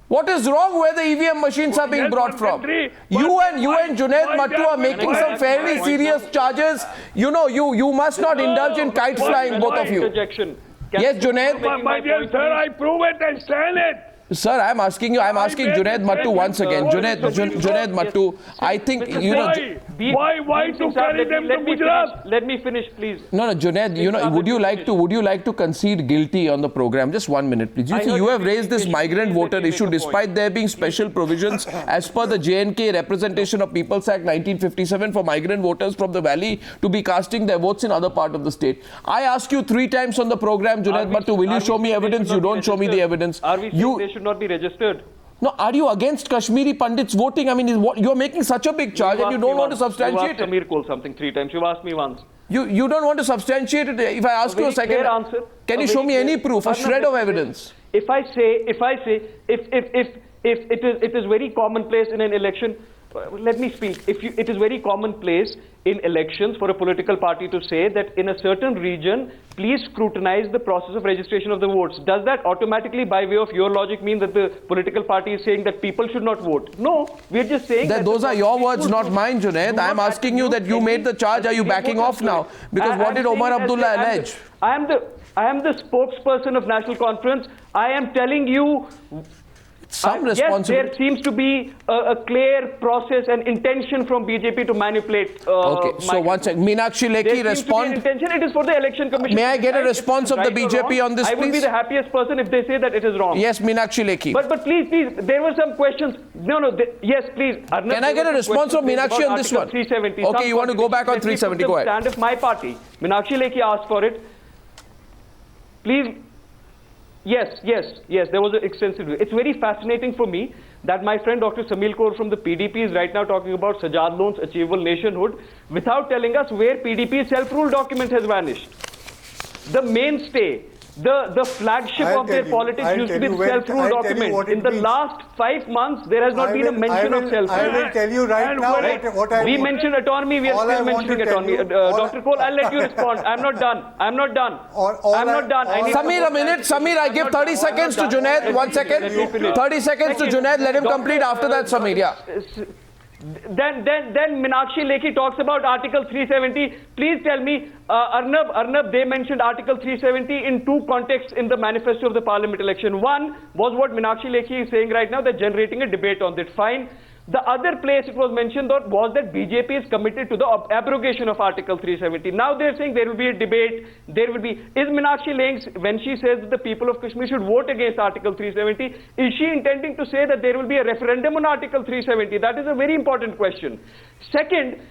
What is wrong where the EVM machines are being brought from? You and Junaid Mattu are making some fairly serious charges. You know, you must not indulge in kite flying, both of you. Yes, Junaid. My dear sir, I prove it and stand it. Sir, I'm asking Junaid Mattu once again. Junaid Mattu, I think, you know... Why to carry them to Gujarat? Let me finish, please. No, Junaid, you know, would you like to concede guilty on the program? Just 1 minute, please. You see, you have raised this migrant voter issue despite there being special provisions as per the J&K Representation of People's Act 1957 for migrant voters from the valley to be casting their votes in other part of the state. I ask you 3 times on the program, Junaid Mattu, will you show me evidence? You don't show me the evidence. Are we saying they should not be registered? No, are you against Kashmiri Pandits voting? I mean, you're making such a big charge and you don't want to substantiate it. You asked Samir Kohl something 3 times. You've asked me once. You don't want to substantiate it. If I ask you a second answer, can you show me any proof, a shred of evidence? If it is very commonplace in an election, let me speak. It is very commonplace in elections for a political party to say that in a certain region, please scrutinize the process of registration of the votes. Does that automatically, by way of your logic, mean that the political party is saying that people should not vote? No, we're just saying that those are your words, not mine, Junaid. I'm asking you that you made the charge. Are you backing off now? Because what did Omar Abdullah allege? I am the spokesperson of National Conference. I am telling you. Yes, there seems to be a clear process and intention from BJP to manipulate. Okay, so one second. Meenakshi Lekhi, respond. Intention. It is for the election commission. May I get a response of the BJP on this, please? I would be the happiest person if they say that it is wrong. Yes, Meenakshi Lekhi. But please, there were some questions. Yes, please. Arnab, can I get a response from Meenakshi on this one? 370. Okay, you want to go back on 370. Go ahead. Stand of my party. Meenakshi Lekhi asked for it. Please. Yes, there was an extensive. It's very fascinating for me that my friend Dr. Samir Kohl from the PDP is right now talking about Sajad Loan's achievable nationhood without telling us where PDP's self-rule document has vanished. The mainstay, the flagship of their politics used to be the self-rule document. In the last 5 months, there has not been a mention of self-rule. I will tell you right now what I We mentioned autonomy, we are still mentioning autonomy. Dr. Kohl, I'll let you respond. I'm not done. I'm not done. Samir, a minute. Samir, I give 30 seconds to Junaid. 1 second. 30 seconds to Junaid. Let him complete after that, Samir. Yeah. Then Meenakshi Lekhi talks about Article 370. Please tell me, Arnab, they mentioned Article 370 in 2 contexts in the manifesto of the parliament election. One was what Meenakshi Lekhi is saying right now, that generating a debate on that. Fine. The other place it was mentioned was that BJP is committed to the abrogation of Article 370. Now they're saying there will be a debate. Is Meenakshi Lekhi, when she says that the people of Kashmir should vote against Article 370, is she intending to say that there will be a referendum on Article 370? That is a very important question. Second,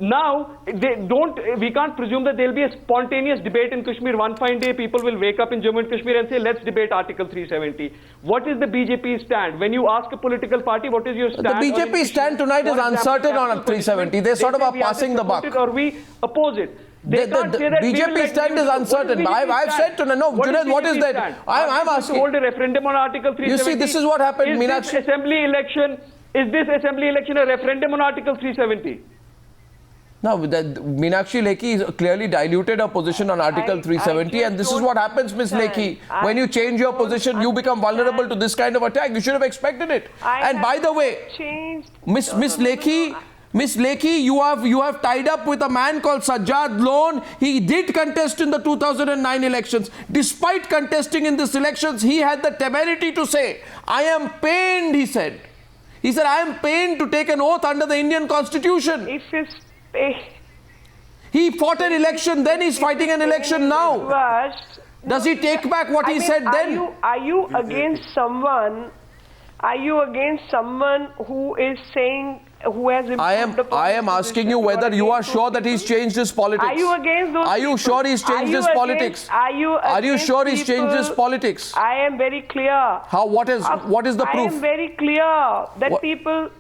now, we can't presume that there will be a spontaneous debate in Kashmir. One fine day, people will wake up in Jammu and Kashmir and say, let's debate Article 370. What is the BJP stand? When you ask a political party, what is your stand? The BJP stand tonight is uncertain on 370. They sort of are passing the buck. Or we oppose it. The BJP stand is uncertain. I've said to no, Junaid, what is that? I'm asking. To hold a referendum on Article 370. You see, this is what happened, Meenakshi. Is this assembly election a referendum on Article 370? Now, Meenakshi Lekhi clearly diluted her position on Article 370, and this is what happens, Ms. Lekhi. When you change your position, you become vulnerable to this kind of attack. You should have expected it. And by the way, Ms. Lekhi, you have tied up with a man called Sajad Loan. He did contest in the 2009 elections. Despite contesting in these elections, he had the temerity to say, I am pained, he said. He said, I am pained to take an oath under the Indian Constitution. He fought an election, then he's fighting an election now. Does he take back what he said then? Are you against someone? Are you against someone who is saying, who has I am asking you whether you are sure that he's changed his politics. Are you against those? Are you sure he's changed his politics? Are you sure he's changed his politics? I am very clear. What is the proof? I am very clear that people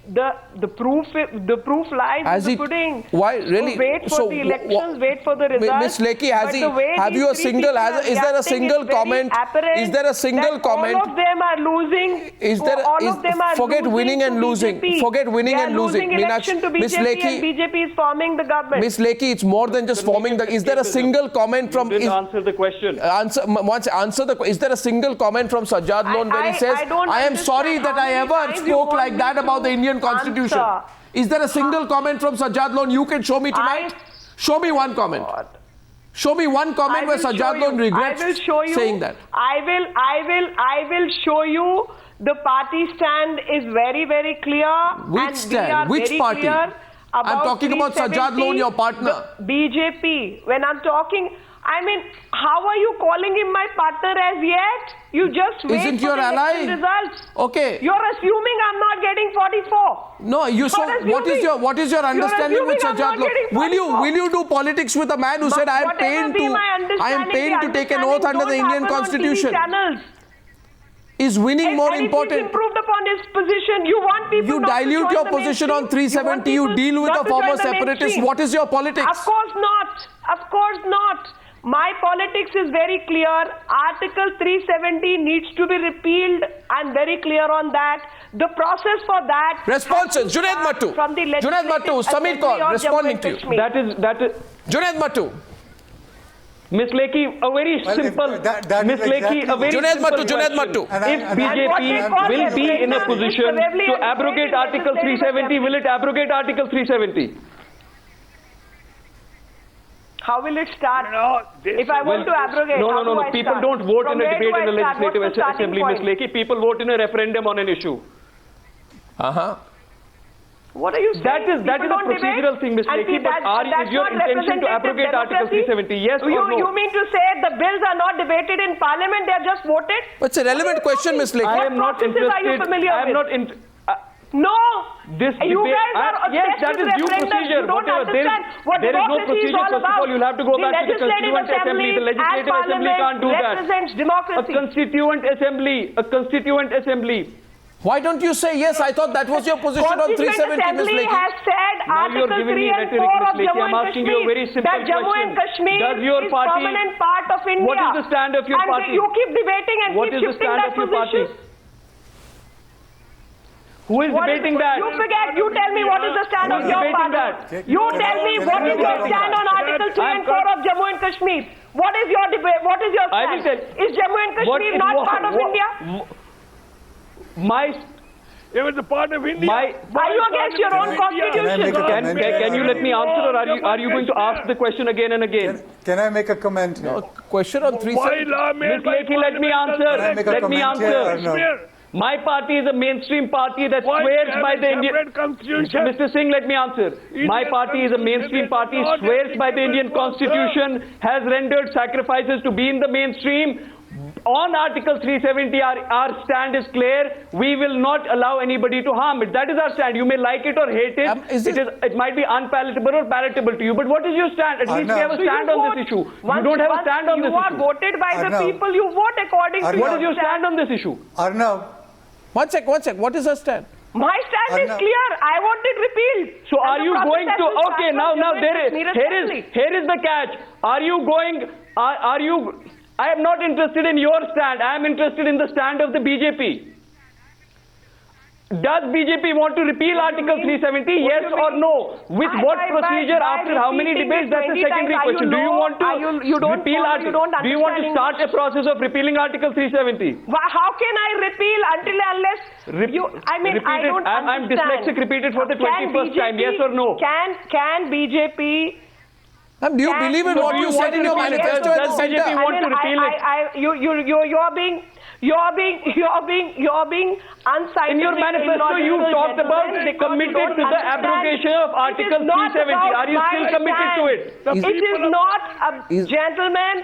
the proof lies Has in he- the pudding. why? Really? So wait for So the wh- elections, wait for the results. Miss Lekhi, has But he? the way Have these you a three single? people are Is there a reacting single is very comment? apparent Is there a single that comment? All of them are losing. Is there? all of them are forget losing winning to and losing. BJP. Forget winning They and are losing. losing election to Miss BJP Lekhi, and BJP is forming the government. Miss Lekhi, it's more than just forming the. Is there a single comment from? Didn't answer the question. Answer the. Is there a single comment from Sajjad Lone where he says, I don't "I am understand sorry how that I many ever times you spoke want like me that to about the Indian Constitution"? answer. Is there a single comment from Sajjad Lone you can show me tonight? Show me one comment. Show me one comment where Sajjad Lone regrets I will show you, saying that. I will show you the party stand is very, very clear. Which and stand? We are Which very party? clear I'm talking about Sajjad Lone, your partner. the BJP. When I'm talking, I mean, how are you calling him my partner as yet? You just wait Isn't for your the ally? election results. Okay. You're assuming I'm not getting 44. No, you so Not what is assuming. your understanding with assuming I'm Sajjad not Lone? getting Will you do politics with a man who said I am Whatever pained be to my understanding, the take an oath under the understanding Indian don't happen on TV Constitution? channels. Is winning more And if important? he's improved upon his position, you want people You not to dilute join your the position on mainstream? 370, you want deal with people a not to former join the separatist. mainstream? What is your politics? Of course not. Of course not. My politics is very clear. Article 370 needs to be repealed. I'm very clear on that. The process for that. Responses. Junaid Mattu. From the Junaid Mattu, Samir Kaur, responding to you. That is Junaid Mattu. Miss Lekhi, a very Well, simple. if that Miss is Lekhi, a exactly- very Junaid simple Mattu, Junaid question. Mattu. And If I'm- BJP what they will call be in a referendum is position probably to a abrogate legislative Article 370, will it abrogate Article 370? How will it start? This If I want to abrogate, how do No. I People start? don't vote From in a where do debate in I a start? legislative What's the starting assembly, Miss point? Lekhi. People vote in a referendum on an issue. What are you saying? That is a People don't procedural debate? thing, Miss And Lekhi, see, but that's is your not intention to representative abrogate Article democracy? 370? Yes or no? You mean to say the bills are not debated in Parliament, they are just voted? It's a relevant question, Miss Lekhi. I am not processes are you interested. familiar I am with? not in. No! This You debate- guys are yes, obsessed that with is due referendums. procedure. You don't Whatever. understand what There is no democracy is procedure. all First of all, about. you'll have to go back to the Legislative Constituent Assembly. The Legislative and Assembly can't do that. represents A democracy. Constituent Assembly. Why don't you say yes? I thought that was your position on Constituent 370, Miss Assembly Lekhi. has said Now you're Article giving 3 me and rhetoric, 4 Miss of Lekhi. Jammu I'm and asking you a very Kashmir simple that Jammu and question. Kashmir Does your is party- permanent part of India. What is the stand of your and party? you keep debating and What keep is the shifting stand that of your position. party? Who is What is- debating that? You forget. You tell me what is the stand Who of is your debating party. that? You tell me Can what I is your debate stand on Article 3 and 4 of Jammu and Kashmir. What is your debate? What is your I will stand? tell- Is Jammu and What Kashmir is- not what- part of what- India? My It was a part of India. My- Are you against your own Can I make a constitution? comment? can you let me answer, or are you going to ask the question again and again? Can I make a comment here? Question on Why 370. law made Miss by Lekhi, let me fundamental answer. Can I make a Let me comment here or answer. no? Kashmir. My party is a mainstream party that Why swears have by a the Indian. separate constitution? Mr. Singh, let me answer. My Indian party is a mainstream party, constitution is not swears by the Indian applicable to Constitution, has rendered sacrifices to be in the mainstream. On Article 370, our stand is clear. We will not allow anybody to harm it. That is our stand. You may like it or hate it. Is this- It might be unpalatable or palatable to you. But what is your stand? At least we have a So you stand on vote. this issue. You Once- don't have a once stand on this You are issue. voted by the Arnav. people. You vote according to Arnav. What is your stand on this issue? Arnav, One sec. What is her stand? My stand is Arnav. clear. I want it repealed. So And are the you process going has to? start Okay, from now Jammu and there is Kashmir Assembly. here is the catch. Are you going? Are you? I am not interested in your stand. I am interested in the stand of the BJP. Does BJP want to repeal Article 370? What Yes do you or mean? no? With what procedure? by After how many repeating debates? it That's a 20 secondary times, question. Do you want to you don't repeal follow, you don't Do you want to understand start a process of repealing Article 370? How can I repeal until unless you? I mean, repeat I it. don't I'm understand. dyslexic. Repeat it for the 21st time. Yes or no? Can BJP? Ma'am, do you Can- believe in So what do you you said want in to your repeal it? manifesto at the Does center? BJP want to repeal it? You're being unscientific. In your manifesto, you illogical, talked about gentlemen, because you committed don't to the understand. abrogation of It is Article not 370. about Are you still my committed to stand. it? It is not, gentlemen.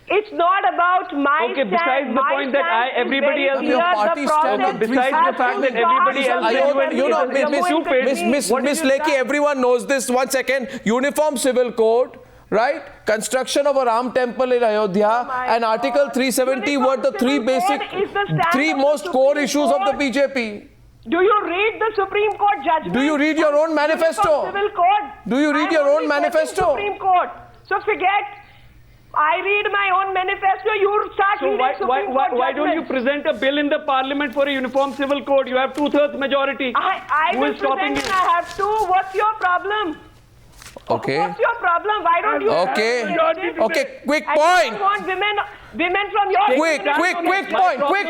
It's not about my Okay, stand. besides the My point that stand is everybody very else- Your clear. party The stand process on Besides the has fact to that start everybody from else I said don't- Jammu you know, and Miss Kashmir. Miss Lekhi, everyone knows this. One second. Uniform Civil Code, right? Construction of a Ram temple in Ayodhya my and Article God. 370 were the Uniform three Civil basic, Code is the stand three of the most core Supreme issues of the Court. BJP. Do you read the Supreme Court judgment? Do you read your own manifesto? Civil Code. Do you read I'm your own only quoting manifesto? Supreme Court. So forget. I read my own manifesto. You start So reading Supreme Court why don't you judgments. present a bill in the parliament for a uniform civil code? You have 2/3 majority. I Who will is stopping present you? it. I have to. What's your problem? Okay. What's your problem? Why don't you? Okay. Okay, quick I point. don't want women from your Quick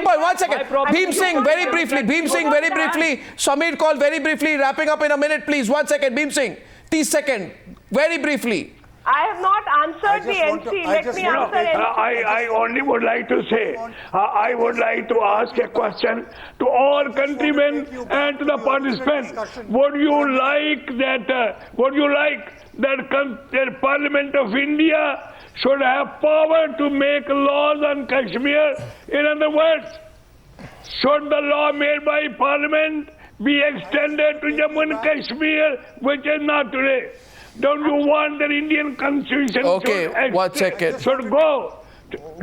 point. 1 second. Bhim Singh, very briefly. Bhim Singh, very briefly. Samir Kaul, very briefly. Wrapping up in a minute, please. 1 second. Bhim Singh, 30 seconds. Very briefly. I have not answered the just want to- NC. I Let just me want to- answer NC. I only would like to say, I would like to ask a question to all countrymen and to the participants. Would you like that Parliament of India should have power to make laws on Kashmir? In other words, should the law made by Parliament be extended to Jammu and Kashmir, which is not today? Don't you want the Indian Constitution Okay, 1 second. should go?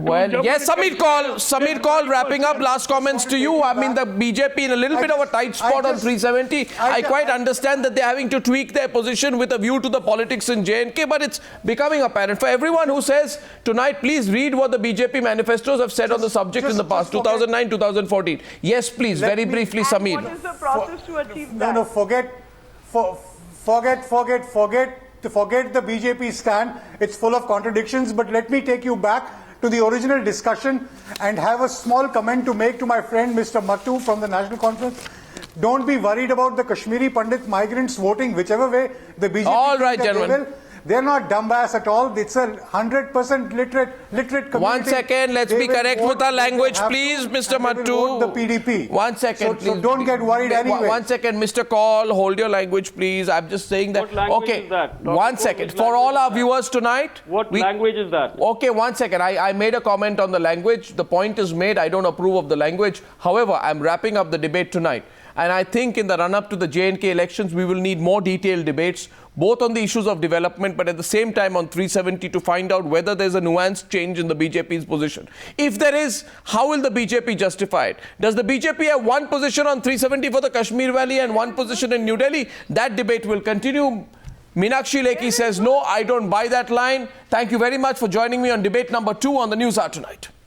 Well, yes, Samir Kaul, wrapping up, last comments to you. I mean, the BJP in a little bit of a tight spot on 370. I quite understand that they're having to tweak their position with a view to the politics in J&K, but it's becoming apparent. For everyone who says tonight, please read what the BJP manifestos have said on the subject in the past, 2009, 2014. Yes, please, very briefly, What Samir. is the process to achieve No, that? no, forget the BJP stand. It's full of contradictions, but let me take you back to the original discussion and have a small comment to make to my friend Mr. Mattu from the National Conference. Don't be worried about the Kashmiri Pandit migrants voting whichever way the BJP All thinks right, that they gentlemen. will. They're not dumbass at all. It's a 100% literate community. 1 second, let's They be will correct vote with our if they language, have to, please, Mr. and they will Mattu. vote the PDP. 1 second, please. So don't get worried anyway. 1 second, Mr. Kaul, hold your language, please. I'm just saying that. What language Okay, is that? Dr. 1 Kaul, second. which For language all is our that? viewers tonight. What language is that? Okay, 1 second. I made a comment on the language. The point is made. I don't approve of the language. However, I'm wrapping up the debate tonight. And I think in the run-up to the J&K elections, we will need more detailed debates, both on the issues of development, but at the same time on 370 to find out whether there's a nuanced change in the BJP's position. If there is, how will the BJP justify it? Does the BJP have one position on 370 for the Kashmir Valley and one position in New Delhi? That debate will continue. Meenakshi Lekhi says, no, I don't buy that line. Thank you very much for joining me on debate number 2 on the News Hour tonight.